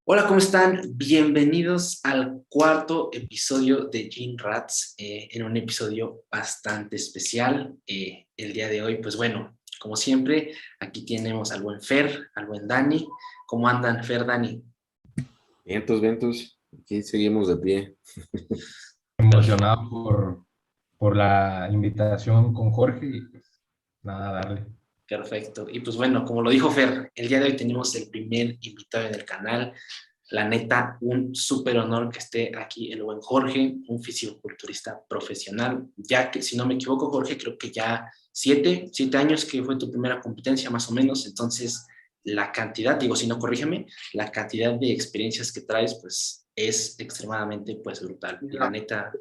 Hola, ¿cómo están? Bienvenidos al cuarto episodio de Gym Rats, en un episodio bastante especial. El día de hoy, pues bueno, como siempre, aquí tenemos al buen Fer, al buen Dani. ¿Cómo andan, Fer, Dani? Vientos, aquí seguimos de pie. Emocionado por la invitación con Jorge y pues nada, darle. Perfecto. Y pues bueno, como lo dijo Fer, el día de hoy tenemos el primer invitado en el canal. La neta, un súper honor que esté aquí el buen Jorge, un fisicoculturista profesional, ya que si no me equivoco, Jorge, creo que ya siete años que fue tu primera competencia más o menos, entonces la cantidad, digo, si no corrígeme, la cantidad de experiencias que traes, pues es extremadamente, pues brutal. Y la neta,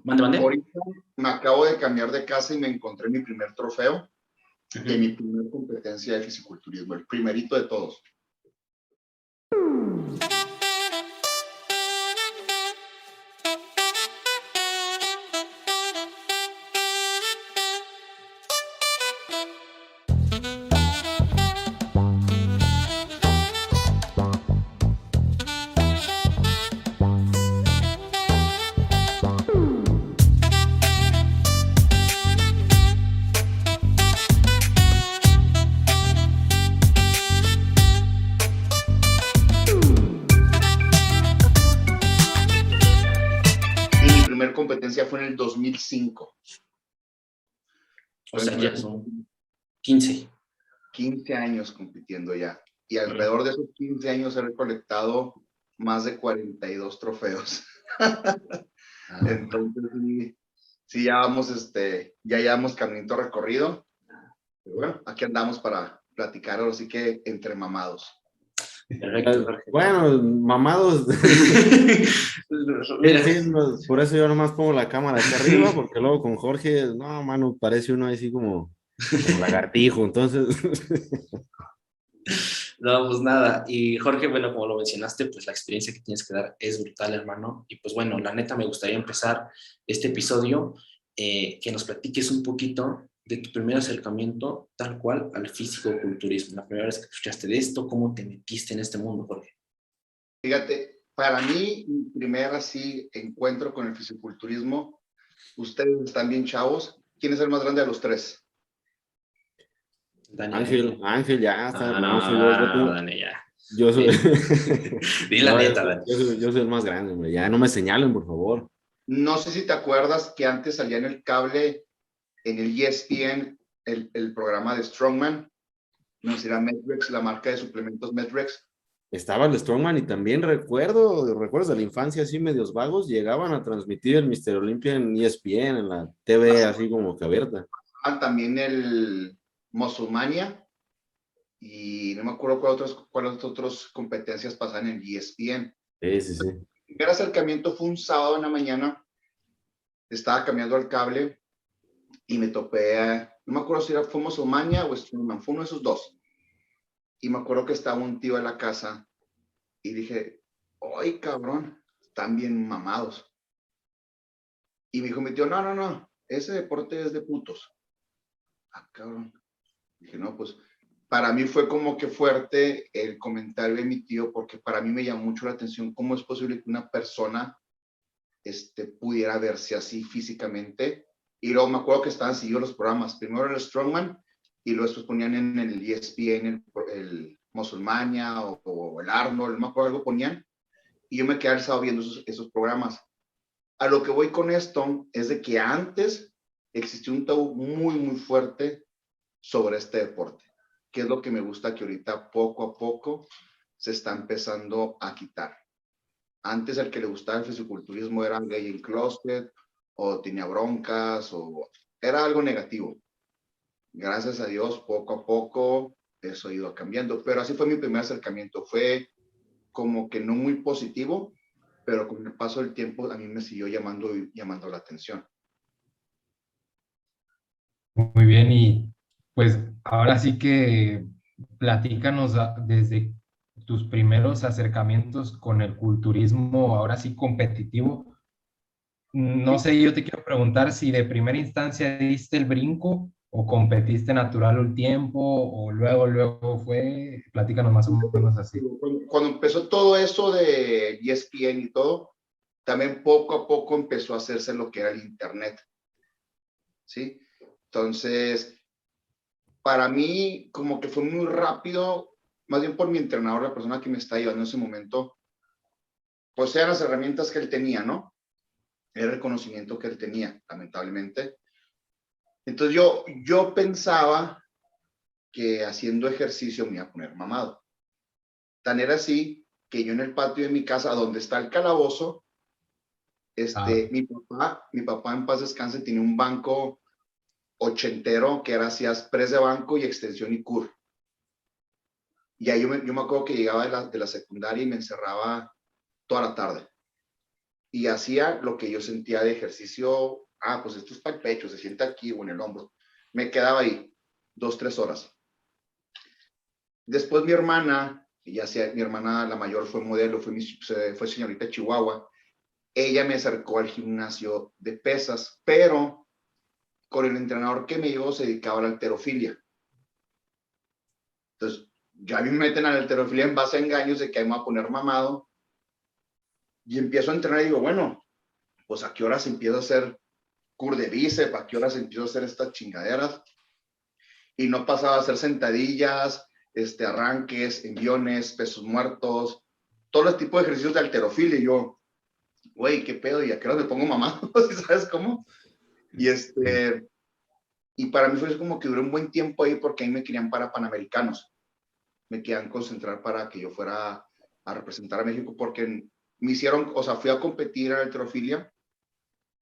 mande. Ahorita me acabo de cambiar de casa y me encontré mi primer trofeo de mi primera competencia de fisiculturismo, el primerito de todos. Competencia fue en el 2005. O sea, ya son 15 años compitiendo ya. Y alrededor de esos 15 años he recolectado más de 42 trofeos. Entonces, sí ya llevamos caminito recorrido. Pero bueno, aquí andamos para platicar, ahora sí que entre mamados. Perfecto. Bueno, mamados. Mira. Sí, por eso yo nomás pongo la cámara aquí arriba, porque luego con Jorge, no, mano, parece uno así como lagartijo, entonces. No, pues nada. Y Jorge, bueno, como lo mencionaste, pues la experiencia que tienes que dar es brutal, hermano. Y pues bueno, la neta me gustaría empezar este episodio que nos platiques un poquito de tu primer acercamiento tal cual al fisicoculturismo. La primera vez que escuchaste de esto, ¿cómo te metiste en este mundo, Jorge? Fíjate, para mí, mi primer así encuentro con el fisiculturismo, ustedes están bien chavos. ¿Quién es el más grande de los tres? Daniel. Ángel, ya está. No, Dani, ya. Yo soy. Di la neta, Dani. Yo soy el más grande, hombre. Ya no me señalen, por favor. No sé si te acuerdas que antes salía en el cable, en el ESPN, el programa de Strongman. No sé si era Medrex, la marca de suplementos Medrex. Estaba el Strongman y también recuerdos de la infancia así medios vagos, llegaban a transmitir el Mr. Olympia en ESPN, en la TV así como que abierta. También el Musclemania y no me acuerdo cuáles otras competencias pasan en ESPN. Sí. El primer acercamiento fue un sábado en la mañana, estaba cambiando el cable y me topé, no me acuerdo si fue Musclemania o Strongman, fue uno de esos dos. Y me acuerdo que estaba un tío en la casa y dije, ¡ay, cabrón! Están bien mamados. Y me dijo mi tío, no, ese deporte es de putos. Ah, cabrón. Dije, no, pues, para mí fue como que fuerte el comentario de mi tío, porque para mí me llamó mucho la atención cómo es posible que una persona pudiera verse así físicamente. Y luego me acuerdo que estaban siguiendo los programas. Primero el Strongman, y luego después ponían en el ESPN el Musclemania o el Arnold, no me acuerdo, algo ponían, y yo me quedé el sábado viendo esos programas. A lo que voy con esto es de que antes existió un tabú muy fuerte sobre este deporte, que es lo que me gusta que ahorita poco a poco se está empezando a quitar. Antes el que le gustaba el fisiculturismo era gay en closet, o tenía broncas, o era algo negativo. Gracias a Dios, poco a poco, eso ha ido cambiando. Pero así fue mi primer acercamiento. Fue como que no muy positivo, pero con el paso del tiempo a mí me siguió llamando la atención. Muy bien, y pues ahora sí que platícanos desde tus primeros acercamientos con el culturismo, ahora sí competitivo. No sé, yo te quiero preguntar si de primera instancia diste el brinco o competiste natural un tiempo, o luego fue, platícanos más o menos así. Cuando empezó todo eso de ESPN y todo, también poco a poco empezó a hacerse lo que era el internet, ¿sí? Entonces, para mí, como que fue muy rápido, más bien por mi entrenador, la persona que me está llevando en ese momento, pues eran las herramientas que él tenía, ¿no? El reconocimiento que él tenía, lamentablemente. Entonces yo pensaba que haciendo ejercicio me iba a poner mamado. Tan era así que yo en el patio de mi casa, donde está el calabozo, mi papá en paz descanse, tenía un banco ochentero que era hacías press de banco y extensión y curl. Y ahí yo me acuerdo que llegaba de la secundaria y me encerraba toda la tarde. Y hacía lo que yo sentía de ejercicio. Pues esto es para el pecho, se siente aquí o en el hombro. Me quedaba ahí 2-3 horas. Después mi hermana, mi hermana la mayor fue modelo, fue señorita Chihuahua. Ella me acercó al gimnasio de pesas, pero con el entrenador que me llevó se dedicaba a la halterofilia. Entonces, ya me meten a la halterofilia en base a engaños de que ahí me voy a poner mamado. Y empiezo a entrenar y digo, bueno, pues a qué horas empiezo a hacer curl de bíceps, a qué horas empiezo a hacer estas chingaderas. Y no pasaba a hacer sentadillas, arranques, enviones, pesos muertos, todos los tipos de ejercicios de halterofilia. Y yo, güey, qué pedo, y a qué hora me pongo mamado, ¿sabes cómo? Y para mí fue como que duró un buen tiempo ahí porque ahí me querían para Panamericanos. Me querían concentrar para que yo fuera a representar a México porque me hicieron, o sea, fui a competir en halterofilia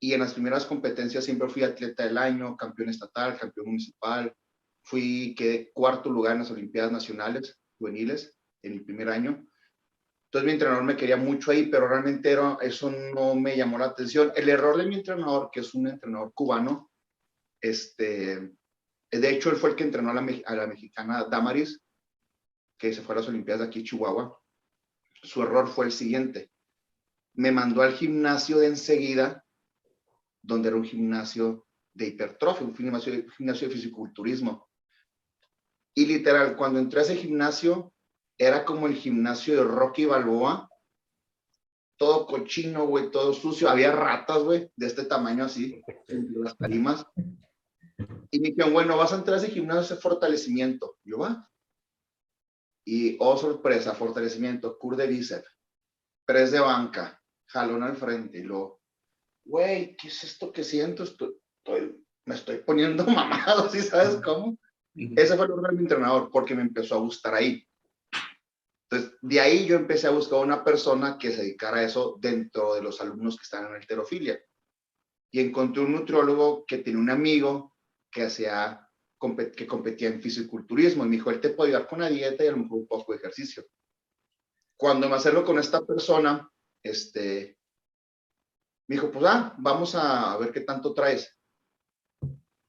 y en las primeras competencias siempre fui atleta del año, campeón estatal, campeón municipal. Quedé cuarto lugar en las Olimpiadas Nacionales Juveniles en el primer año. Entonces mi entrenador me quería mucho ahí, pero realmente eso no me llamó la atención. El error de mi entrenador, que es un entrenador cubano, de hecho él fue el que entrenó a la mexicana Damaris, que se fue a las Olimpiadas de aquí, Chihuahua. Su error fue el siguiente. Me mandó al gimnasio de enseguida, donde era un gimnasio de hipertrofia, un gimnasio de fisiculturismo. Y literal, cuando entré a ese gimnasio, era como el gimnasio de Rocky Balboa, todo cochino, güey, todo sucio. Había ratas, güey, de este tamaño así, entre las tarimas. Y me dijeron, bueno, vas a entrar a ese gimnasio de fortalecimiento. Yo, va. Y, oh, sorpresa, fortalecimiento, curl de bíceps, press de banca, jalón al frente. Y luego, güey, ¿qué es esto que siento? Me estoy poniendo mamado, ¿sí sabes cómo? Ese fue el error de mi entrenador, porque me empezó a gustar ahí. Entonces, de ahí yo empecé a buscar una persona que se dedicara a eso dentro de los alumnos que están en halterofilia. Y encontré un nutriólogo que tiene un amigo que competía en fisiculturismo. Y me dijo, él te puede ayudar con la dieta y a lo mejor un poco de ejercicio. Cuando me acerco con esta persona, me dijo, pues vamos a ver qué tanto traes.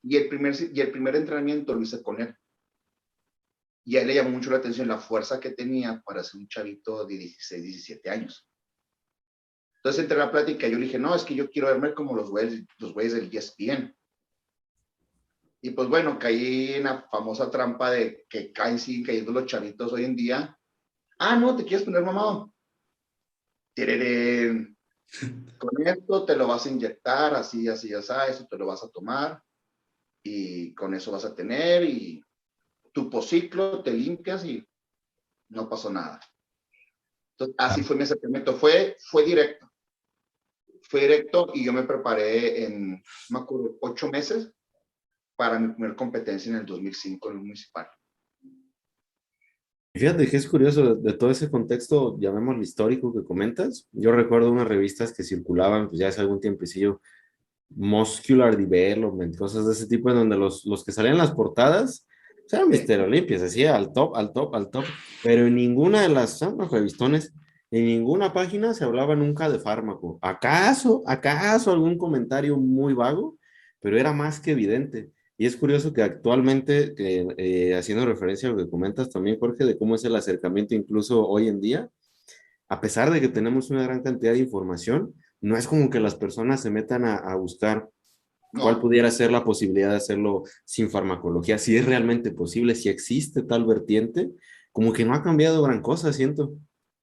Y el primer entrenamiento lo hice con él. Y a él le llamó mucho la atención la fuerza que tenía para ser un chavito de 16, 17 años. Entonces, entre la plática, yo le dije, no, es que yo quiero verme como los güeyes del ESPN. Y pues bueno, caí en la famosa trampa de que siguen cayendo los chavitos hoy en día. No, ¿te quieres poner mamado? ¡Tirerén! Con esto te lo vas a inyectar, así, así, así, eso te lo vas a tomar. Y con eso vas a tener, y tu pociclo, te limpias y no pasó nada. Entonces, así fue mi acercamiento. Fue directo. Fue directo y yo me preparé en, me acuerdo, 8 meses para mi primera competencia en el 2005 en el municipal. Fíjate que es curioso de todo ese contexto, llamémoslo histórico que comentas. Yo recuerdo unas revistas que circulaban, pues ya hace algún tiempecillo, Muscular Development, cosas de ese tipo, en donde los que salían en las portadas, o sea, Mr. Olympia, se hacía al top, al top, al top, pero en ninguna de las revistones, en ninguna página se hablaba nunca de fármaco. ¿Acaso algún comentario muy vago? Pero era más que evidente. Y es curioso que actualmente, haciendo referencia a lo que comentas también, Jorge, de cómo es el acercamiento incluso hoy en día, a pesar de que tenemos una gran cantidad de información, no es como que las personas se metan a buscar ¿Cuál No, pudiera ser la posibilidad de hacerlo sin farmacología? Si es realmente posible, si existe tal vertiente, como que no ha cambiado gran cosa, siento.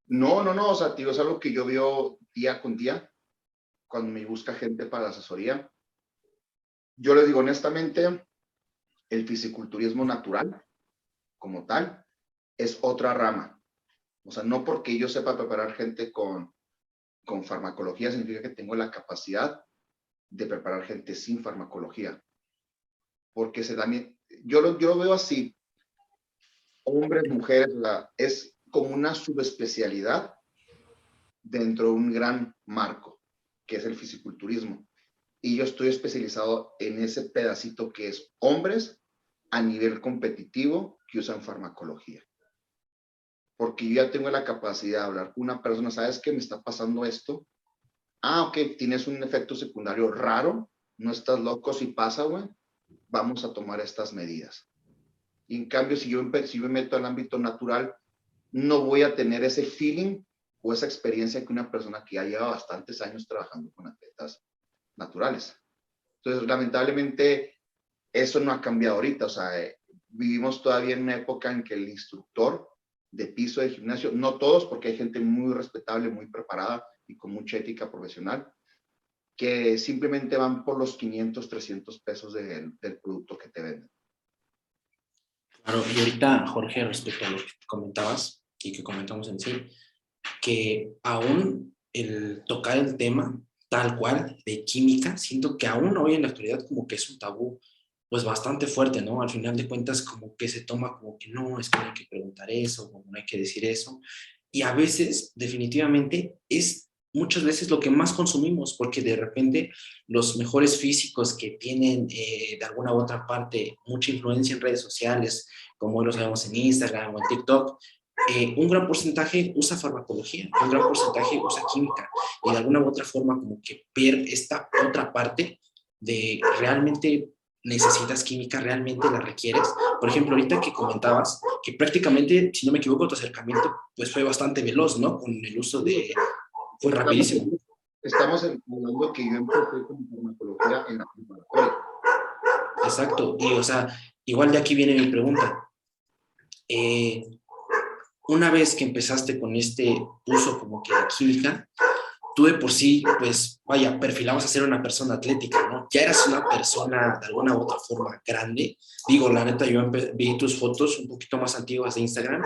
no, o sea, tío, es algo que yo veo día con día cuando me busca gente para la asesoría. Yo les digo honestamente, el fisiculturismo natural, como tal, es otra rama. O sea, no porque yo sepa preparar gente con farmacología significa que tengo la capacidad de preparar gente sin farmacología. Porque también, yo lo veo así, hombres, mujeres, es como una subespecialidad dentro de un gran marco, que es el fisiculturismo. Y yo estoy especializado en ese pedacito que es hombres a nivel competitivo que usan farmacología. Porque yo ya tengo la capacidad de hablar con una persona, ¿sabes qué? Me está pasando esto. Ah, ok, tienes un efecto secundario raro, no estás loco si pasa, güey. Vamos a tomar estas medidas. Y en cambio, si yo me meto al ámbito natural, no voy a tener ese feeling o esa experiencia que una persona que ya lleva bastantes años trabajando con atletas naturales. Entonces, lamentablemente, eso no ha cambiado ahorita. O sea, vivimos todavía en una época en que el instructor de piso de gimnasio, no todos, porque hay gente muy respetable, muy preparada y con mucha ética profesional, que simplemente van por los 500, 300 pesos del producto que te venden. Claro, y ahorita, Jorge, respecto a lo que comentabas y que comentamos en sí, que aún el tocar el tema tal cual de química, siento que aún hoy en la actualidad como que es un tabú pues bastante fuerte, ¿no? Al final de cuentas como que se toma como que no, es que no hay que preguntar eso, o no hay que decir eso, y a veces definitivamente es muchas veces lo que más consumimos, porque de repente los mejores físicos que tienen de alguna u otra parte mucha influencia en redes sociales, como hoy lo sabemos en Instagram o en TikTok, un gran porcentaje usa farmacología, un gran porcentaje usa química, y de alguna u otra forma como que ver esta otra parte de realmente necesitas química, realmente la requieres. Por ejemplo, ahorita que comentabas que prácticamente, si no me equivoco, tu acercamiento pues fue bastante veloz, ¿no? Con el uso de... fue rapidísimo. Estamos hablando que yo empecé con farmacología en la preparatoria. Exacto, y o sea, igual de aquí viene mi pregunta. Una vez que empezaste con este uso como que de química, tú de por sí, pues, vaya, perfilabas a ser una persona atlética, ¿no? Ya eras una persona de alguna u otra forma grande. Digo, la neta, yo vi tus fotos un poquito más antiguas de Instagram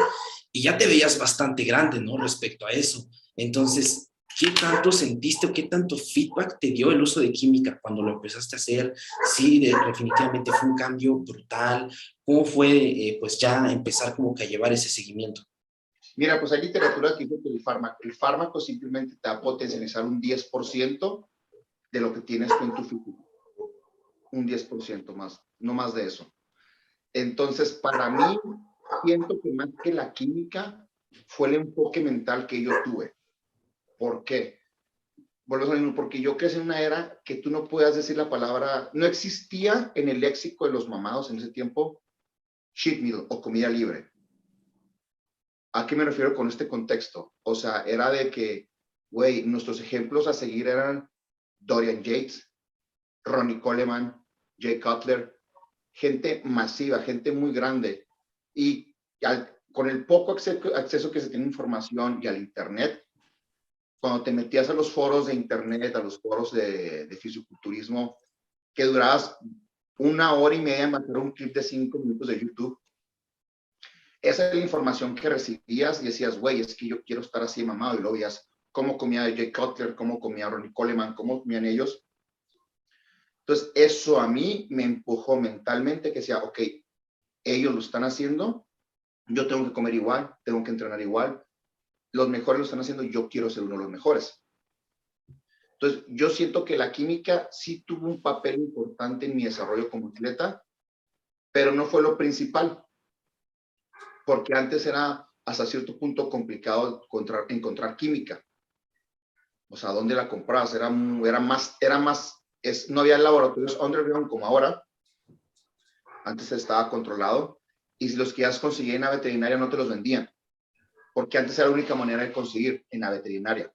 y ya te veías bastante grande, ¿no? Respecto a eso. Entonces, ¿qué tanto sentiste o qué tanto feedback te dio el uso de química cuando lo empezaste a hacer? Sí, definitivamente fue un cambio brutal. ¿Cómo fue, pues, ya empezar como que a llevar ese seguimiento? Mira, pues hay literatura que dice que el fármaco simplemente te va a potencializar un 10% de lo que tienes tú en tu físico. Un 10% más, no más de eso. Entonces, para mí, siento que más que la química fue el enfoque mental que yo tuve. ¿Por qué? Volvemos a lo mismo, porque yo crecí en una era que tú no podías decir la palabra, no existía en el léxico de los mamados en ese tiempo cheat meal o comida libre. ¿A qué me refiero con este contexto? O sea, era de que, güey, nuestros ejemplos a seguir eran Dorian Yates, Ronnie Coleman, Jay Cutler, gente masiva, gente muy grande. Y con el poco acceso que se tiene a información y al Internet, cuando te metías a los foros de Internet, a los foros de fisiculturismo, que durabas 1 hora y media en bajar un clip de 5 minutos de YouTube, esa es la información que recibías y decías, güey, es que yo quiero estar así mamado. Y luego veías cómo comía Jay Cutler, cómo comía Ronnie Coleman, cómo comían ellos. Entonces, eso a mí me empujó mentalmente que decía, ok, ellos lo están haciendo, yo tengo que comer igual, tengo que entrenar igual, los mejores lo están haciendo, yo quiero ser uno de los mejores. Entonces, yo siento que la química sí tuvo un papel importante en mi desarrollo como atleta, pero no fue lo principal, porque antes era hasta cierto punto complicado encontrar química. O sea, ¿dónde la comprabas? No había laboratorios underground como ahora. Antes estaba controlado. Y si los querías conseguir en la veterinaria, no te los vendían. Porque antes era la única manera de conseguir en la veterinaria.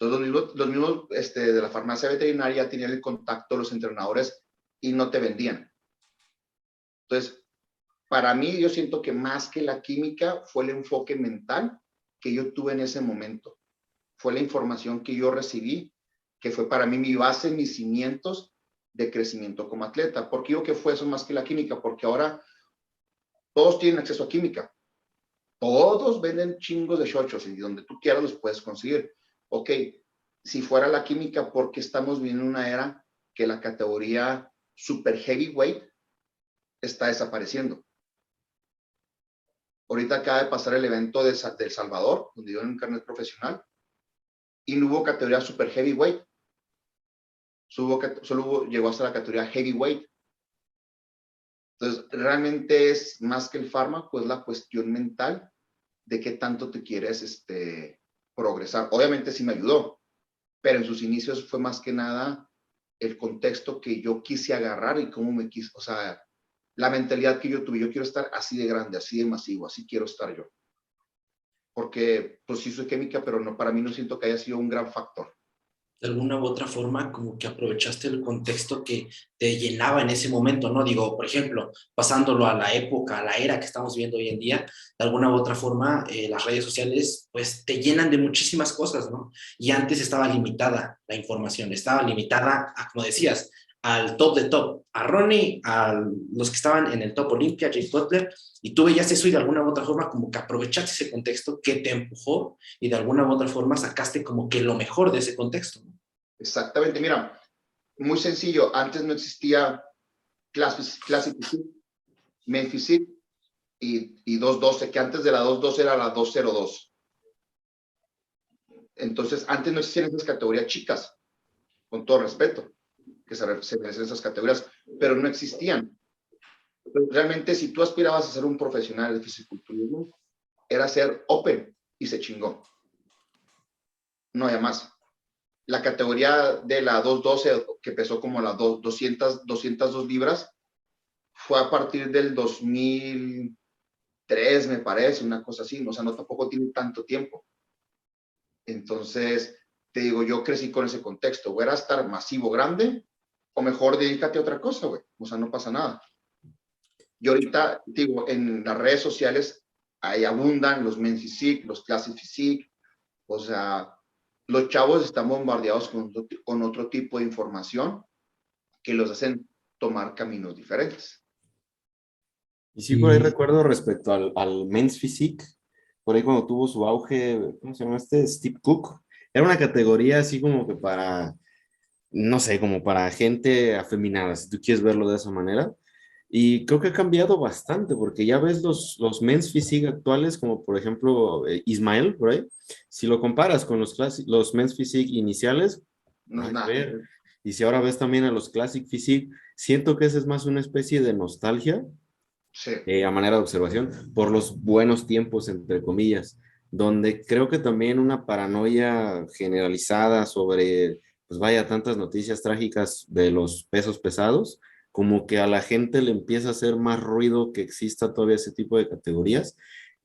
Entonces los mismos de la farmacia veterinaria tenían el contacto de los entrenadores y no te vendían. Entonces, para mí, yo siento que más que la química fue el enfoque mental que yo tuve en ese momento. Fue la información que yo recibí, que fue para mí mi base, mis cimientos de crecimiento como atleta. ¿Por qué digo que fue eso más que la química? Porque ahora todos tienen acceso a química. Todos venden chingos de chochos y donde tú quieras los puedes conseguir. Ok, si fuera la química, ¿por qué estamos viviendo una era que la categoría super heavyweight está desapareciendo? Ahorita acaba de pasar el evento de El Salvador, donde yo en un carnet profesional, y no hubo categoría super heavyweight. Llegó hasta la categoría heavyweight. Entonces, realmente es más que el fármaco, es la cuestión mental de qué tanto te quieres progresar. Obviamente sí me ayudó, pero en sus inicios fue más que nada el contexto que yo quise agarrar y cómo me quise, o sea, la mentalidad que yo tuve. Yo quiero estar así de grande, así de masivo, así quiero estar yo. Porque, pues sí soy química, pero no, para mí no siento que haya sido un gran factor. De alguna u otra forma, como que aprovechaste el contexto que te llenaba en ese momento, ¿no? Digo, por ejemplo, pasándolo a la época, a la era que estamos viviendo hoy en día, de alguna u otra forma, las redes sociales, pues, te llenan de muchísimas cosas, ¿no? Y antes estaba limitada la información, estaba limitada a, como decías, al top de top, a Ronnie, a los que estaban en el top Olimpia, Jake Butler, y tú veías eso y de alguna u otra forma como que aprovechaste ese contexto que te empujó y de alguna u otra forma sacaste como que lo mejor de ese contexto, ¿no? Exactamente, mira, muy sencillo. Antes no existía Classic Physique, Men Physique y 212, que antes de la 212 era la 202. Entonces, antes no existían esas categorías chicas, con todo respeto, que se merecen esas categorías, pero no existían. Realmente, si tú aspirabas a ser un profesional de fisiculturismo, era ser open y se chingó. No había más. La categoría de la 212, que pesó como las 202 libras, fue a partir del 2003, me parece, una cosa así. O sea, no tampoco tiene tanto tiempo. Entonces, te digo, yo crecí con ese contexto. O era estar masivo, grande, o mejor dedícate a otra cosa, güey. O sea, no pasa nada. Y ahorita, digo, en las redes sociales, ahí abundan los Men Physique, los Classic Physique. O sea, los chavos están bombardeados con otro tipo de información que los hacen tomar caminos diferentes. Y sí, por ahí recuerdo respecto al Men's Physique, por ahí cuando tuvo su auge, ¿cómo se llama este? Steve Cook. Era una categoría así como que para, no sé, como para gente afeminada, si tú quieres verlo de esa manera. Y creo que ha cambiado bastante, porque ya ves los Men's Physique actuales, como por ejemplo Ismael, por ahí. Si lo comparas con los Men's Physique iniciales, No es nada que nada. ver. Y si ahora ves también a los Classic Physique, siento que esa es más una especie de nostalgia Sí. a manera de observación, por los buenos tiempos, entre comillas, donde creo que también una paranoia generalizada sobre, pues vaya, tantas noticias trágicas de los pesos pesados, como que a la gente le empieza a hacer más ruido que exista todavía ese tipo de categorías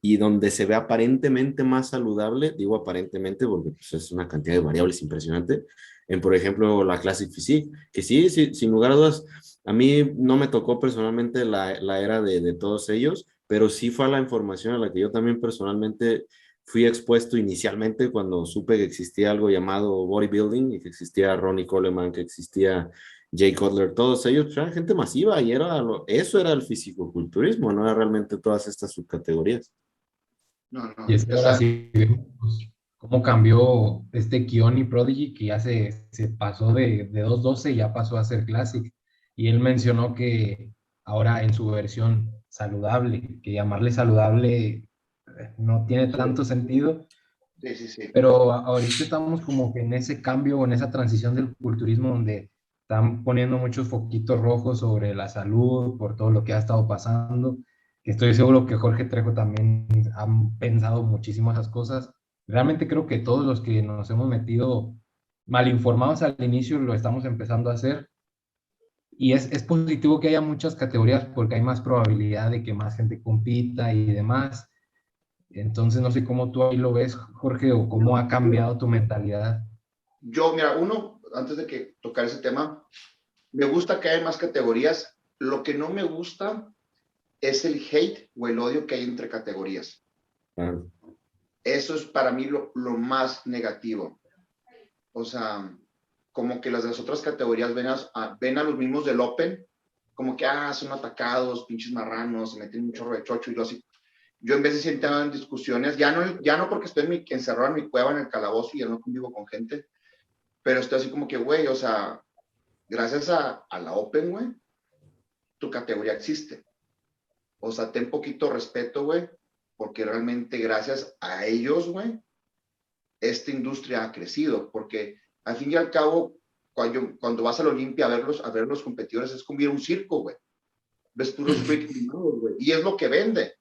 y donde se ve aparentemente más saludable, digo aparentemente porque pues, es una cantidad de variables impresionante, en por ejemplo la Classic Physique, que sí, sí sin lugar a dudas, a mí no me tocó personalmente la era de todos ellos, pero sí fue la información a la que yo también personalmente fui expuesto inicialmente cuando supe que existía algo llamado bodybuilding y que existía Ronnie Coleman, que existía Jay Cutler, todos ellos eran gente masiva y eso era el fisicoculturismo, no era realmente todas estas subcategorías. No, Y es que ahora sí vemos cómo cambió este Keone Prodigy, que ya se pasó de 212 y ya pasó a ser Classic. Y él mencionó que ahora en su versión saludable, que llamarle saludable no tiene tanto sentido, Sí, sí, sí. pero ahorita estamos como que en ese cambio, en esa transición del culturismo donde están poniendo muchos foquitos rojos sobre la salud por todo lo que ha estado pasando. Que estoy seguro que Jorge Trejo también han pensado muchísimo esas cosas. Realmente creo que todos los que nos hemos metido mal informados al inicio lo estamos empezando a hacer. Y es positivo que haya muchas categorías porque hay más probabilidad de que más gente compita y demás. Entonces, no sé cómo tú ahí lo ves, Jorge, o cómo ha cambiado tu mentalidad. Yo, mira, antes de que tocar ese tema, me gusta que haya más categorías. Lo que no me gusta es el hate o el odio que hay entre categorías. Ah, Eso es para mí lo más negativo. O sea, como que las de las otras categorías ven a los mismos del Open, como que, son atacados, pinches marranos, se meten un chorro de chocho y lo así. Yo en vez de sentar en discusiones, ya no porque estoy encerrado en mi cueva, en el calabozo y ya no convivo con gente, pero estoy así como que, güey, o sea, gracias a la Open, güey, tu categoría existe. O sea, ten poquito respeto, güey, porque realmente gracias a ellos, güey, esta industria ha crecido, porque al fin y al cabo, cuando vas a la Olimpia a ver los competidores, es como ir a un circo, güey. Ves puros freaks, güey, y es lo que vende.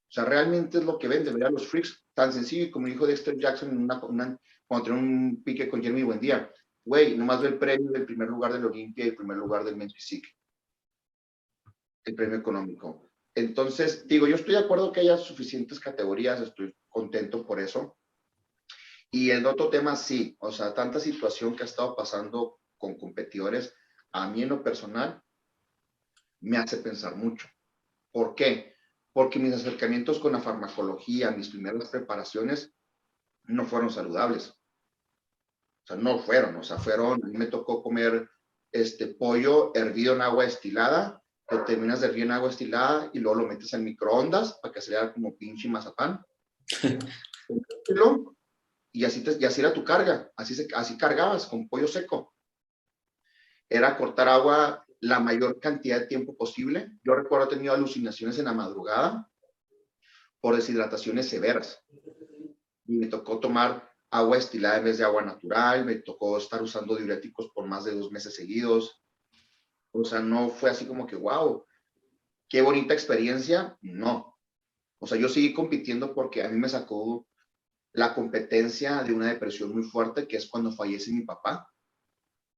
O sea, realmente es lo que vende, ver a los freaks, tan sencillo como dijo Dexter Jackson cuando tenía un pique con Jeremy Buendía. Güey, nomás ve el premio del primer lugar de la Olimpia y el primer lugar del Men's Physique, el premio económico. Entonces, digo, yo estoy de acuerdo que haya suficientes categorías, estoy contento por eso. Y el otro tema, sí, o sea, tanta situación que ha estado pasando con competidores, a mí en lo personal, me hace pensar mucho. ¿Por qué? Porque mis acercamientos con la farmacología, mis primeras preparaciones, no fueron saludables. O sea, no fueron, a mí me tocó comer pollo hervido en agua destilada, lo terminas de hervir en agua destilada y luego lo metes en microondas para que saliera como pinche mazapán. Y así era tu carga, así cargabas con pollo seco. Era cortar agua la mayor cantidad de tiempo posible. Yo recuerdo haber tenido alucinaciones en la madrugada por deshidrataciones severas. Y me tocó tomar agua destilada en vez de agua natural, me tocó estar usando diuréticos por más de 2 meses seguidos. O sea, no fue así como que, wow, qué bonita experiencia. No. O sea, yo seguí compitiendo porque a mí me sacó la competencia de una depresión muy fuerte, que es cuando fallece mi papá.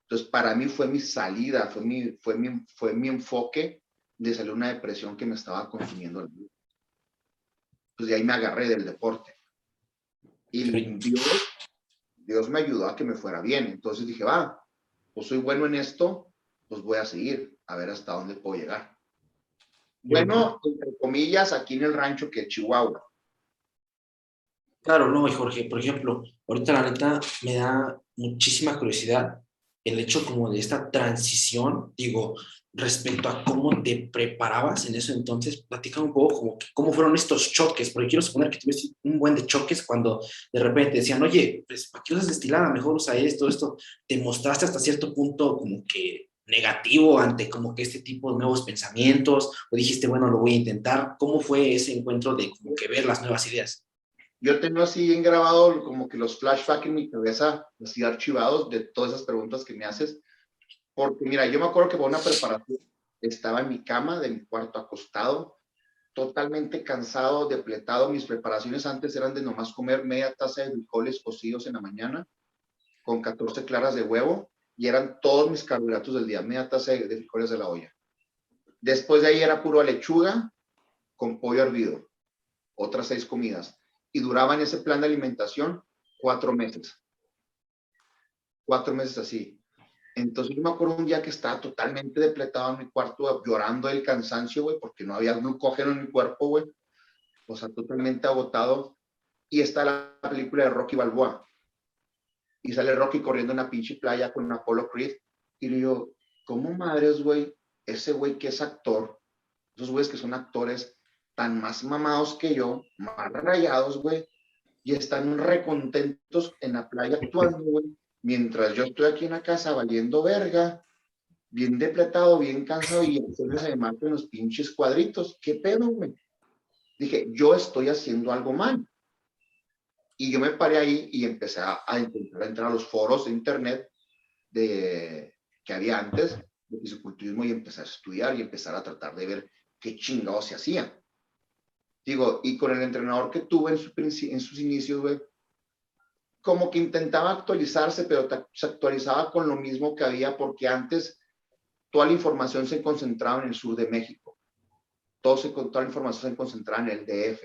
Entonces, para mí fue mi salida, fue mi enfoque de salir de una depresión que me estaba consumiendo el mundo. Pues de ahí me agarré del deporte. Y Dios me ayudó a que me fuera bien. Entonces dije, pues soy bueno en esto, pues voy a seguir, a ver hasta dónde puedo llegar. Bueno, entre comillas, aquí en el rancho que es Chihuahua. Claro, no, y Jorge, por ejemplo, ahorita la neta me da muchísima curiosidad el hecho como de esta transición, digo, respecto a cómo te preparabas en eso entonces, platica un poco como que cómo fueron estos choques, porque quiero suponer que tuviste un buen de choques cuando de repente decían, oye, pues, ¿para qué usas destilada? Mejor usa esto, te mostraste hasta cierto punto como que negativo ante como que este tipo de nuevos pensamientos, o dijiste, bueno, lo voy a intentar. ¿Cómo fue ese encuentro de como que ver las nuevas ideas? Yo tengo así bien grabado como que los flashbacks en mi cabeza, así archivados de todas esas preguntas que me haces. Porque mira, yo me acuerdo que para una preparación estaba en mi cama de mi cuarto acostado, totalmente cansado, depletado. Mis preparaciones antes eran de nomás comer media taza de frijoles cocidos en la mañana con 14 claras de huevo y eran todos mis carbohidratos del día, media taza de frijoles de la olla. Después de ahí era puro lechuga con pollo hervido, otras 6 comidas. Y duraba en ese plan de alimentación 4 meses. 4 meses así. Entonces yo me acuerdo un día que estaba totalmente depletado en mi cuarto, llorando del cansancio, güey, porque no había glucógeno en mi cuerpo, güey. O sea, totalmente agotado. Y está la película de Rocky Balboa. Y sale Rocky corriendo en una pinche playa con Apollo Creed. Y le digo, ¿cómo madres, güey? Ese güey que es actor, esos güeyes que son actores tan más mamados que yo, más rayados, güey, y están recontentos en la playa actuando, güey, mientras yo estoy aquí en la casa valiendo verga, bien depletado, bien cansado y entonces se me marcan los pinches cuadritos. ¿Qué pedo, güey? Dije, yo estoy haciendo algo mal. Y yo me paré ahí y empecé a intentar entrar a los foros de internet que había antes de fisiculturismo y empecé a estudiar y empezar a tratar de ver qué chingados se hacía. Digo, y con el entrenador que tuve en sus inicios, güey, como que intentaba actualizarse, pero se actualizaba con lo mismo que había, porque antes toda la información se concentraba en el sur de México. Toda la información se concentraba en el DF.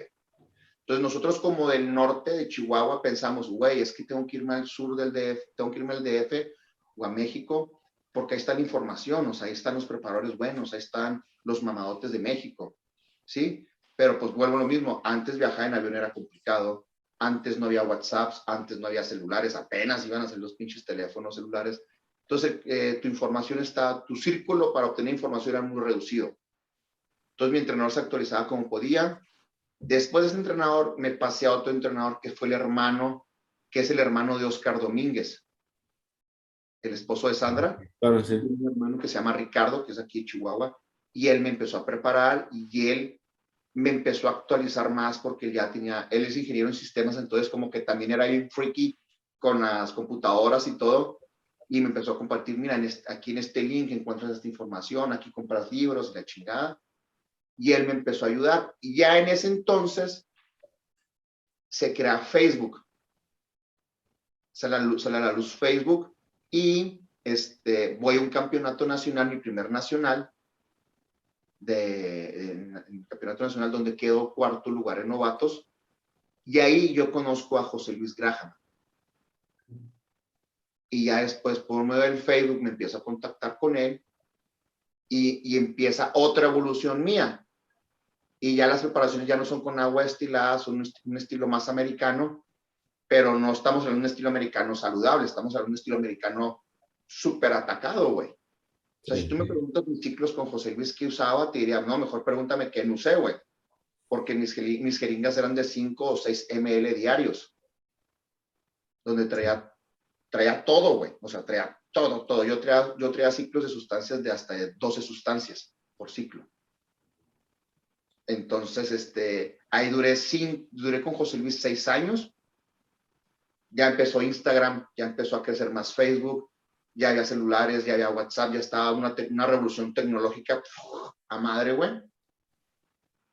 Entonces nosotros como del norte de Chihuahua pensamos, güey, es que tengo que irme al sur del DF, tengo que irme al DF o a México, porque ahí está la información, o sea, ahí están los preparadores buenos, ahí están los mamadotes de México, ¿sí? Pero pues vuelvo a lo mismo, antes viajar en avión era complicado, antes no había WhatsApps, antes no había celulares, apenas iban a ser los pinches teléfonos celulares. Entonces, tu información está, tu círculo para obtener información era muy reducido. Entonces, mi entrenador se actualizaba como podía. Después de ese entrenador, me pasé a otro entrenador que fue el hermano, que es el hermano de Oscar Domínguez, el esposo de Sandra. Claro, sí. Un hermano que se llama Ricardo, que es aquí de Chihuahua, y él me empezó a preparar y él me empezó a actualizar más porque ya tenía, él es ingeniero en sistemas, entonces como que también era bien freaky con las computadoras y todo, y me empezó a compartir, mira, aquí en este link encuentras esta información, aquí compras libros, la chingada, y él me empezó a ayudar, y ya en ese entonces se crea Facebook, sale a la luz Facebook, y voy a un campeonato nacional, mi primer nacional, en campeonato nacional donde quedó cuarto lugar en novatos, y ahí yo conozco a José Luis Graham. Y ya después por medio del Facebook me empiezo a contactar con él y empieza otra evolución mía. Y ya las preparaciones ya no son con agua destilada, son un estilo más americano, pero no estamos en un estilo americano saludable, estamos en un estilo americano súper atacado, güey. O sea, si tú me preguntas mis ciclos con José Luis que usaba, te diría, no, mejor pregúntame qué no usé, güey. Porque mis jeringas eran de 5 o 6 ml diarios, donde traía todo, güey. O sea, traía todo. Yo traía ciclos de sustancias de hasta 12 sustancias por ciclo. Entonces, ahí duré con José Luis 6 años. Ya empezó Instagram, ya empezó a crecer más Facebook, ya había celulares, ya había WhatsApp, ya estaba una revolución tecnológica a madre, güey.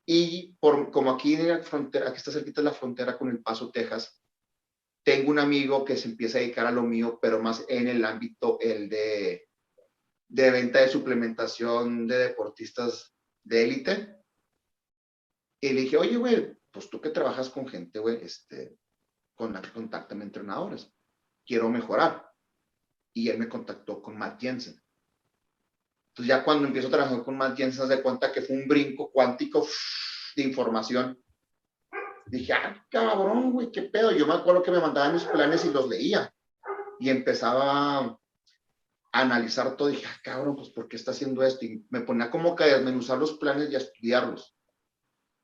Y como aquí en la frontera, aquí está cerquita de la frontera con El Paso, Texas, tengo un amigo que se empieza a dedicar a lo mío, pero más en el ámbito de venta de suplementación de deportistas de élite. Y le dije, oye, güey, pues tú que trabajas con gente, güey, contáctame entrenadores. Quiero mejorar. Y él me contactó con Matt Jensen. Entonces ya cuando empiezo a trabajar con Matt Jensen, se da cuenta que fue un brinco cuántico de información. Dije, ah, cabrón, güey, qué pedo. Yo me acuerdo que me mandaban mis planes y los leía. Y empezaba a analizar todo. Dije, ah, cabrón, pues ¿por qué está haciendo esto? Y me ponía como que a desmenuzar los planes y a estudiarlos.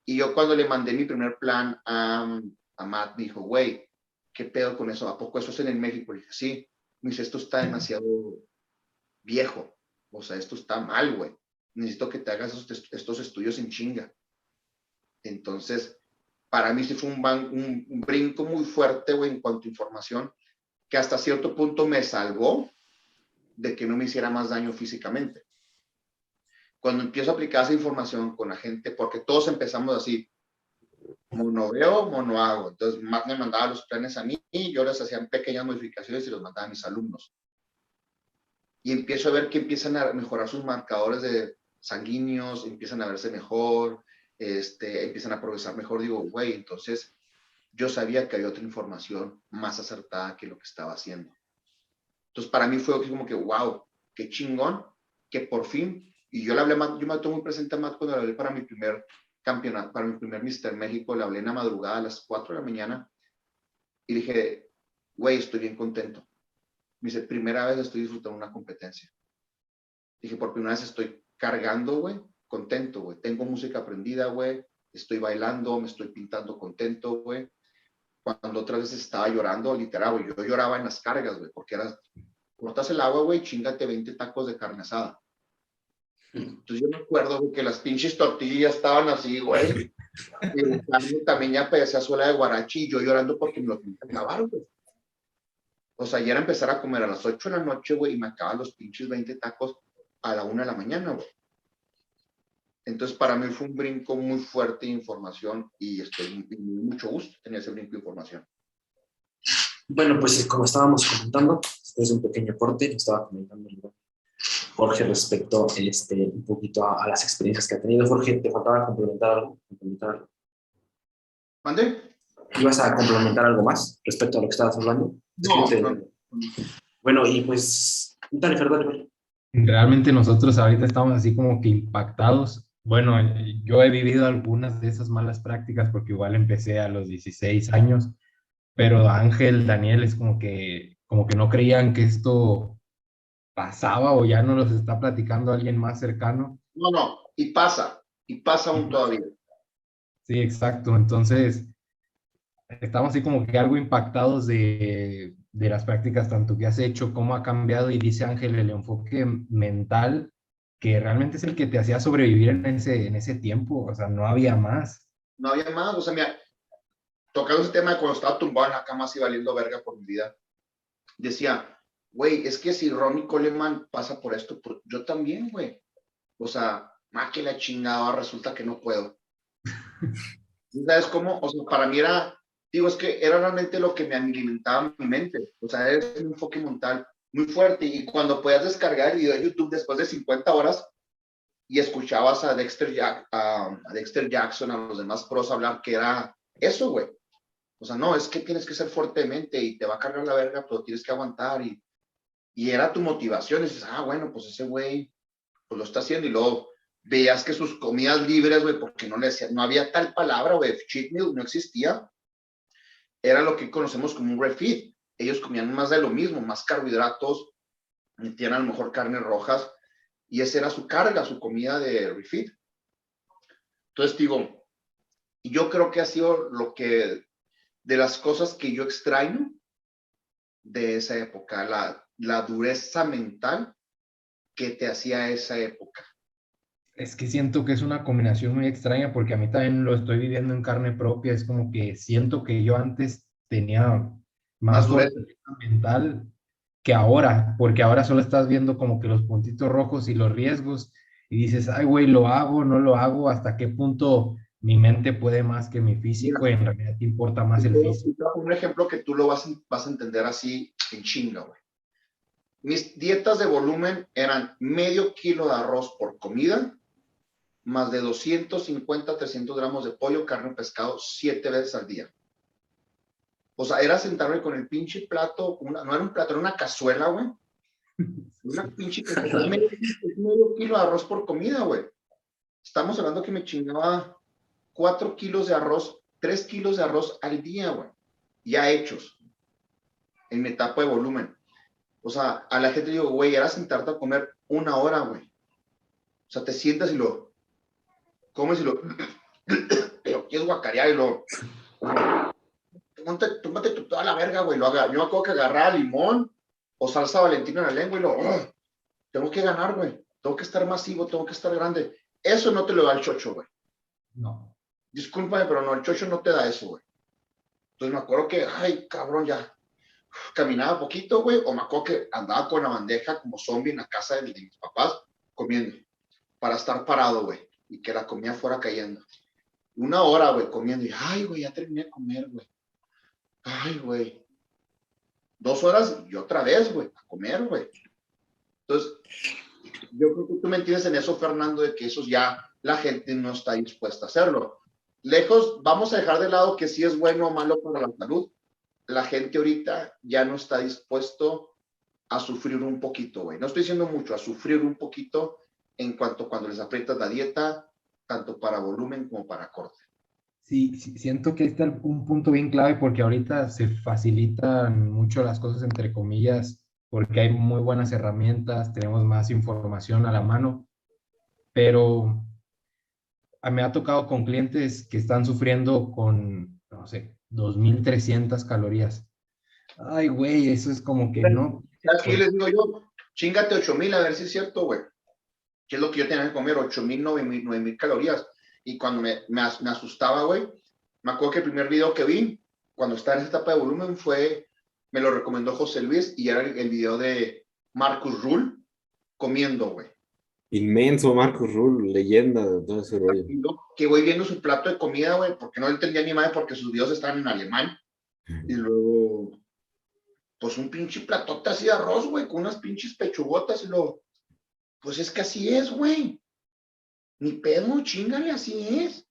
Y yo cuando le mandé mi primer plan a Matt, me dijo, güey, ¿qué pedo con eso? ¿A poco eso es en el México? Le dije, sí. Me dice, esto está demasiado viejo. O sea, esto está mal, güey. Necesito que te hagas estos estudios en chinga. Entonces, para mí sí fue un brinco muy fuerte, güey, en cuanto a información, que hasta cierto punto me salvó de que no me hiciera más daño físicamente. Cuando empiezo a aplicar esa información con la gente, porque todos empezamos así, mono veo, mono hago. Entonces, Matt me mandaba los planes a mí y yo les hacía pequeñas modificaciones y los mandaba a mis alumnos. Y empiezo a ver que empiezan a mejorar sus marcadores de sanguíneos, empiezan a verse mejor, empiezan a progresar mejor. Digo, güey, entonces yo sabía que había otra información más acertada que lo que estaba haciendo. Entonces, para mí fue como que, wow, qué chingón, que por fin, y yo le hablé a Matt, yo me tuve muy presente a Matt cuando le hablé para mi primer campeonato, para mi primer Mr. México, le hablé en la madrugada a las 4 de la mañana y dije, güey, estoy bien contento. Me dice, primera vez estoy disfrutando una competencia. Dije, por primera vez estoy cargando, güey, contento, güey. Tengo música aprendida, güey. Estoy bailando, me estoy pintando contento, güey. Cuando otras veces estaba llorando, literal, güey. Yo lloraba en las cargas, güey, porque cortas el agua, güey, chíngate 20 tacos de carne asada. Entonces yo me acuerdo, güey, que las pinches tortillas estaban así, güey. Y también ya pedacía suela de guarachi y yo llorando porque me lo tenía que acabar, güey. O sea, ya era empezar a comer a las 8 de la noche, güey, y me acaban los pinches 20 tacos a la 1 de la mañana, güey. Entonces, para mí fue un brinco muy fuerte de información y mucho gusto tener ese brinco de información. Bueno, pues como estábamos comentando, después de un pequeño corte, estaba comentando Jorge respecto un poquito a las experiencias que ha tenido. Jorge, ¿te faltaba complementar algo? ¿Mande? ¿Ibas a complementar algo más respecto a lo que estabas hablando? No. Bueno, y pues, dale, Fer, dale, Fer. Realmente nosotros ahorita estamos así como que impactados. Bueno, yo he vivido algunas de esas malas prácticas porque igual empecé a los 16 años, pero Ángel, Daniel, es como que no creían que esto pasaba o ya no los está platicando alguien más cercano. No, y pasa aún todavía. Sí, exacto. Entonces, estamos así como que algo impactados de las prácticas, tanto que has hecho, cómo ha cambiado, y dice Ángel, el enfoque mental, que realmente es el que te hacía sobrevivir en ese tiempo, o sea, no había más. No había más, o sea, mira, tocando ese tema de cuando estaba tumbado en la cama así valiendo verga por mi vida, decía, güey, es que si Ronnie Coleman pasa por esto, pues yo también, güey. O sea, más que la chingada, resulta que no puedo. ¿Sabes cómo? O sea, para mí era, digo, es que era realmente lo que me alimentaba mi mente. O sea, es un enfoque mental muy fuerte. Y cuando podías descargar el video de YouTube después de 50 horas y escuchabas a Dexter Jackson, a los demás pros hablar, que era eso, güey. O sea, no, es que tienes que ser fuerte de mente y te va a cargar la verga, pero tienes que aguantar. Y era tu motivación. Y dices, bueno, pues ese güey pues lo está haciendo. Y luego veías que sus comidas libres, güey, porque no había tal palabra, güey, cheat meal no existía. Era lo que conocemos como un refeed. Ellos comían más de lo mismo, más carbohidratos, metían a lo mejor carnes rojas, y esa era su carga, su comida de refeed. Entonces digo, yo creo que ha sido de las cosas que yo extraño de esa época, la dureza mental que te hacía esa época. Es que siento que es una combinación muy extraña porque a mí también lo estoy viviendo en carne propia, es como que siento que yo antes tenía Más más dureza. fortaleza mental que ahora, porque ahora solo estás viendo como que los puntitos rojos y los riesgos y dices, ay, güey, lo hago, no lo hago, hasta qué punto mi mente puede más que mi Mira, físico y en realidad te importa más el físico. un ejemplo que tú lo vas a entender así en chinga, güey. Mis dietas de volumen eran medio kilo de arroz por comida, más de 250, 300 gramos de pollo, carne o pescado 7 veces al día. O sea, era sentarme con el pinche plato, no era un plato, era una cazuela, güey. Una pinche cazuela, medio kilo de arroz por comida, güey. Estamos hablando que me chingaba 4 kilos de arroz, 3 kilos de arroz al día, güey. Ya hechos, en mi etapa de volumen. O sea, a la gente digo, güey, era sentarte a comer 1 hora, güey. O sea, te sientas y lo comes y lo quieres guacarear y lo tómate toda la verga, güey. Yo me acuerdo que agarraba limón o salsa valentina en la lengua y tengo que ganar, güey. Tengo que estar masivo, tengo que estar grande. Eso no te lo da el chocho, güey. No. Discúlpame, pero no, el chocho no te da eso, güey. Entonces me acuerdo que, ay, cabrón, ya. Caminaba poquito, güey, o me acuerdo que andaba con la bandeja como zombie en la casa de mis papás comiendo para estar parado, güey, y que la comida fuera cayendo. 1 hora, güey, comiendo, y ay, güey, ya terminé de comer, güey. Ay, güey. 2 horas y otra vez, güey, a comer, güey. Entonces, yo creo que tú me entiendes en eso, Fernando, de que eso ya la gente no está dispuesta a hacerlo. Lejos, vamos a dejar de lado que si es bueno o malo para la salud. La gente ahorita ya no está dispuesto a sufrir un poquito, güey. No estoy diciendo mucho, a sufrir un poquito en cuanto cuando les aprietas la dieta, tanto para volumen como para corte. Sí, siento que está un punto bien clave porque ahorita se facilitan mucho las cosas, entre comillas, porque hay muy buenas herramientas, tenemos más información a la mano, pero me ha tocado con clientes que están sufriendo con, no sé, 2,300 calorías. Ay, güey, eso es como que no. ¿Sabes qué les digo yo? Chíngate 8,000 a ver si es cierto, güey. ¿Qué es lo que yo tenía que comer? 8,000, 9,000 calorías. Y cuando me asustaba, güey, me acuerdo que el primer video que vi, cuando estaba en esa etapa de volumen, me lo recomendó José Luis, y era el video de Marcus Rull comiendo, güey. Inmenso Marcus Rull, leyenda de todo ese rollo. Que voy viendo su plato de comida, güey, porque no entendía ni más porque sus videos estaban en alemán. Y luego, pues un pinche platote así de arroz, güey, con unas pinches pechugotas y pues es que así es, güey. Ni pedo, chingale, así es.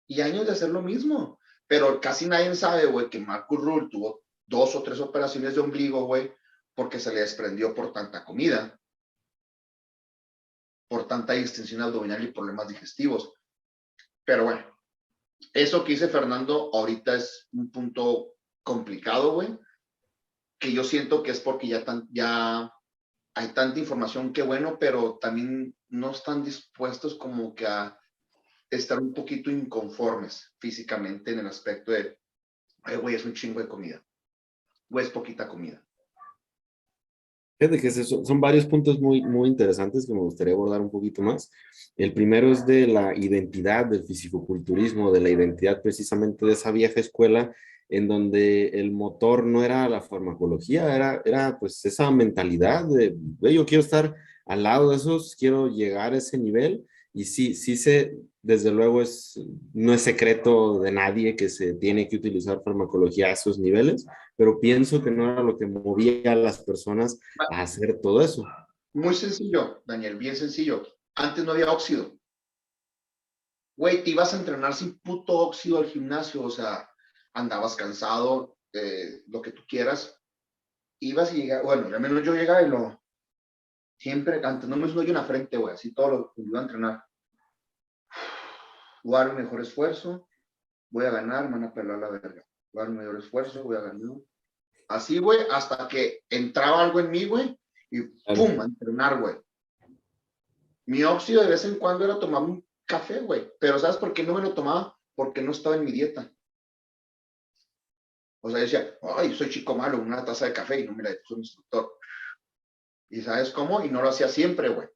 Y años de hacer lo mismo. Pero casi nadie sabe, güey, que Marcus Ruhl tuvo 2 o 3 operaciones de ombligo, güey, porque se le desprendió por tanta comida, por tanta distensión abdominal y problemas digestivos. Pero bueno, eso que dice Fernando ahorita es un punto complicado, güey, que yo siento que es porque ya hay tanta información que bueno, pero también no están dispuestos como que a estar un poquito inconformes físicamente en el aspecto de, ay, güey, es un chingo de comida, güey, es poquita comida. Fíjate que son varios puntos muy, muy interesantes que me gustaría abordar un poquito más. El primero es de la identidad del fisicoculturismo, de la identidad precisamente de esa vieja escuela en donde el motor no era la farmacología, era pues esa mentalidad de, yo quiero estar al lado de esos, quiero llegar a ese nivel. Y sí desde luego no es secreto de nadie que se tiene que utilizar farmacología a esos niveles, pero pienso que no era lo que movía a las personas a hacer todo eso. Muy sencillo, Daniel, bien sencillo. Antes no había óxido. Güey, te ibas a entrenar sin puto óxido al gimnasio, o sea, andabas cansado, lo que tú quieras. Ibas y llegabas, bueno, al menos yo llegaba y siempre, antes no me suyo en la frente, güey, así todo lo que iba a entrenar. Voy a dar un mejor esfuerzo, voy a ganar, me van a pelar la verga. Voy a dar un mejor esfuerzo, voy a ganar. Así, güey, hasta que entraba algo en mí, güey, y pum, a entrenar, güey. Mi óxido de vez en cuando era tomar un café, güey. Pero ¿sabes por qué no me lo tomaba? Porque no estaba en mi dieta. O sea, yo decía, ay, soy chico malo, una taza de café, y no me la puso un instructor. ¿Y sabes cómo? Y no lo hacía siempre, güey.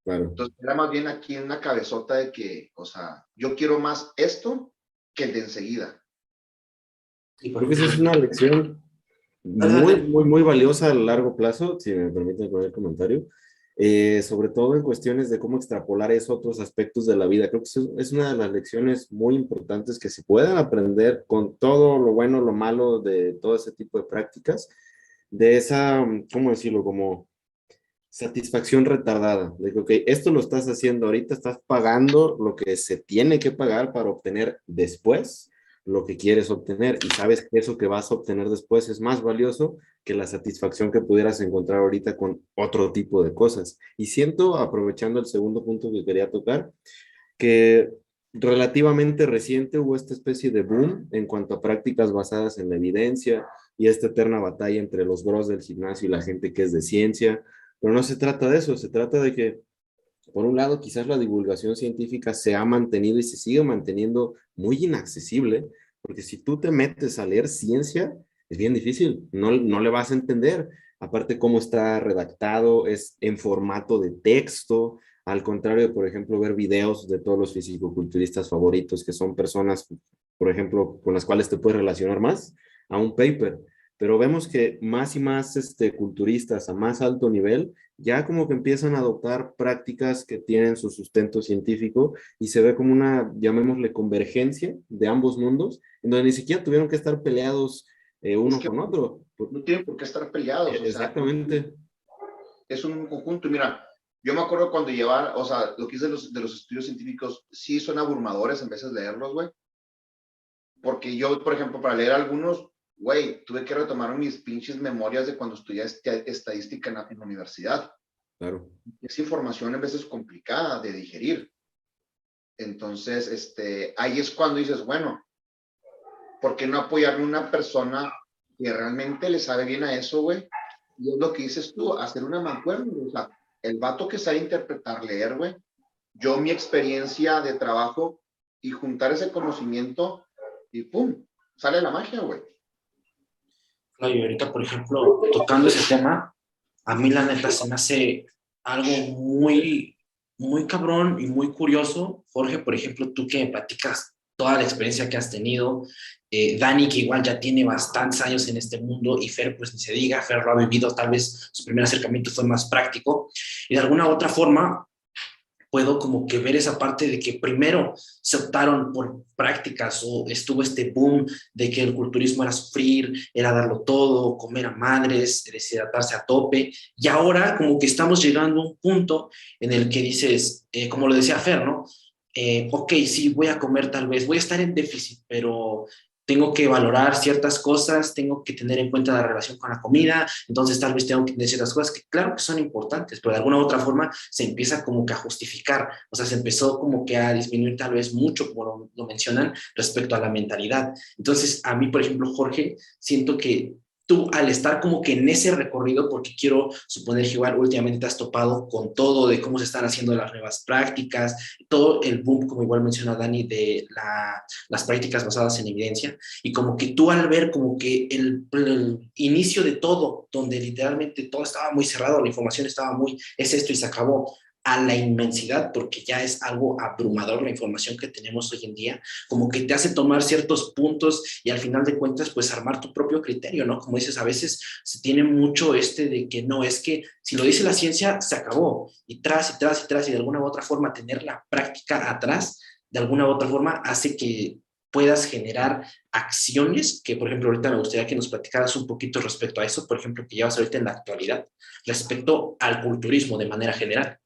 Claro. Entonces era más bien aquí en una cabezota de que, o sea, yo quiero más esto que el de enseguida. Creo que esa es una lección muy, muy, muy valiosa a largo plazo, si me permiten poner el comentario, sobre todo en cuestiones de cómo extrapolar eso a otros aspectos de la vida. Creo que eso es una de las lecciones muy importantes que se pueden aprender con todo lo bueno, lo malo de todo ese tipo de prácticas, de esa, ¿cómo decirlo? Como satisfacción retardada, de que, ok, esto lo estás haciendo ahorita, estás pagando lo que se tiene que pagar para obtener después lo que quieres obtener y sabes que eso que vas a obtener después es más valioso que la satisfacción que pudieras encontrar ahorita con otro tipo de cosas. Y siento, aprovechando el segundo punto que quería tocar, que relativamente reciente hubo esta especie de boom en cuanto a prácticas basadas en la evidencia y esta eterna batalla entre los bros del gimnasio y la gente que es de ciencia, pero no se trata de eso, se trata de que, por un lado, quizás la divulgación científica se ha mantenido y se sigue manteniendo muy inaccesible, porque si tú te metes a leer ciencia, es bien difícil, no le vas a entender. Aparte, cómo está redactado, es en formato de texto, al contrario de, por ejemplo, ver videos de todos los fisicoculturistas favoritos, que son personas, por ejemplo, con las cuales te puedes relacionar más, a un paper. Pero vemos que más y más culturistas a más alto nivel ya como que empiezan a adoptar prácticas que tienen su sustento científico y se ve como una, llamémosle, convergencia de ambos mundos, en donde ni siquiera tuvieron que estar peleados uno con otro. No tienen por qué estar peleados. Exactamente. Es un conjunto. Mira, yo me acuerdo cuando llevaba, o sea, lo que es de los estudios científicos, sí son abrumadores en veces leerlos, güey. Porque yo, por ejemplo, para leer algunos, güey, tuve que retomar mis pinches memorias de cuando estudié estadística en la universidad. Claro. Es información en veces complicada de digerir. Entonces, ahí es cuando dices, bueno, ¿por qué no apoyarme a una persona que realmente le sabe bien a eso, güey? Y es lo que dices tú, hacer una mancuerna, o sea, el vato que sabe interpretar, leer, güey, yo mi experiencia de trabajo y juntar ese conocimiento y pum, sale la magia, güey. Claro, y ahorita, por ejemplo, tocando ese tema, a mí la neta se me hace algo muy, muy cabrón y muy curioso. Jorge, por ejemplo, tú que me platicas toda la experiencia que has tenido, Dani, que igual ya tiene bastantes años en este mundo, y Fer, pues ni se diga, Fer lo ha vivido, tal vez su primer acercamiento fue más práctico, y de alguna u otra forma puedo como que ver esa parte de que primero se optaron por prácticas o estuvo este boom de que el culturismo era sufrir, era darlo todo, comer a madres, deshidratarse a tope, y ahora como que estamos llegando a un punto en el que dices, como lo decía Fer, ¿no? ok, sí, voy a comer tal vez, voy a estar en déficit, pero tengo que valorar ciertas cosas, tengo que tener en cuenta la relación con la comida, entonces tal vez tengo que tener ciertas cosas que claro que son importantes, pero de alguna u otra forma se empieza como que a justificar, o sea, se empezó como que a disminuir tal vez mucho, como lo mencionan, respecto a la mentalidad. Entonces, a mí, por ejemplo, Jorge, siento que tú al estar como que en ese recorrido, porque quiero suponer que igual últimamente te has topado con todo de cómo se están haciendo las nuevas prácticas, todo el boom, como igual menciona Dani, de las prácticas basadas en evidencia, y como que tú al ver como que el inicio de todo, donde literalmente todo estaba muy cerrado, la información estaba muy, es esto y se acabó, a la inmensidad, porque ya es algo abrumador la información que tenemos hoy en día, como que te hace tomar ciertos puntos y al final de cuentas, pues armar tu propio criterio, ¿no? Como dices, a veces se tiene mucho de que no, es que si lo dice la ciencia, se acabó, y tras, y tras, y tras, y de alguna u otra forma tener la práctica atrás, de alguna u otra forma hace que puedas generar acciones que, por ejemplo, ahorita me gustaría que nos platicaras un poquito respecto a eso, por ejemplo, que llevas ahorita en la actualidad, respecto al culturismo de manera general.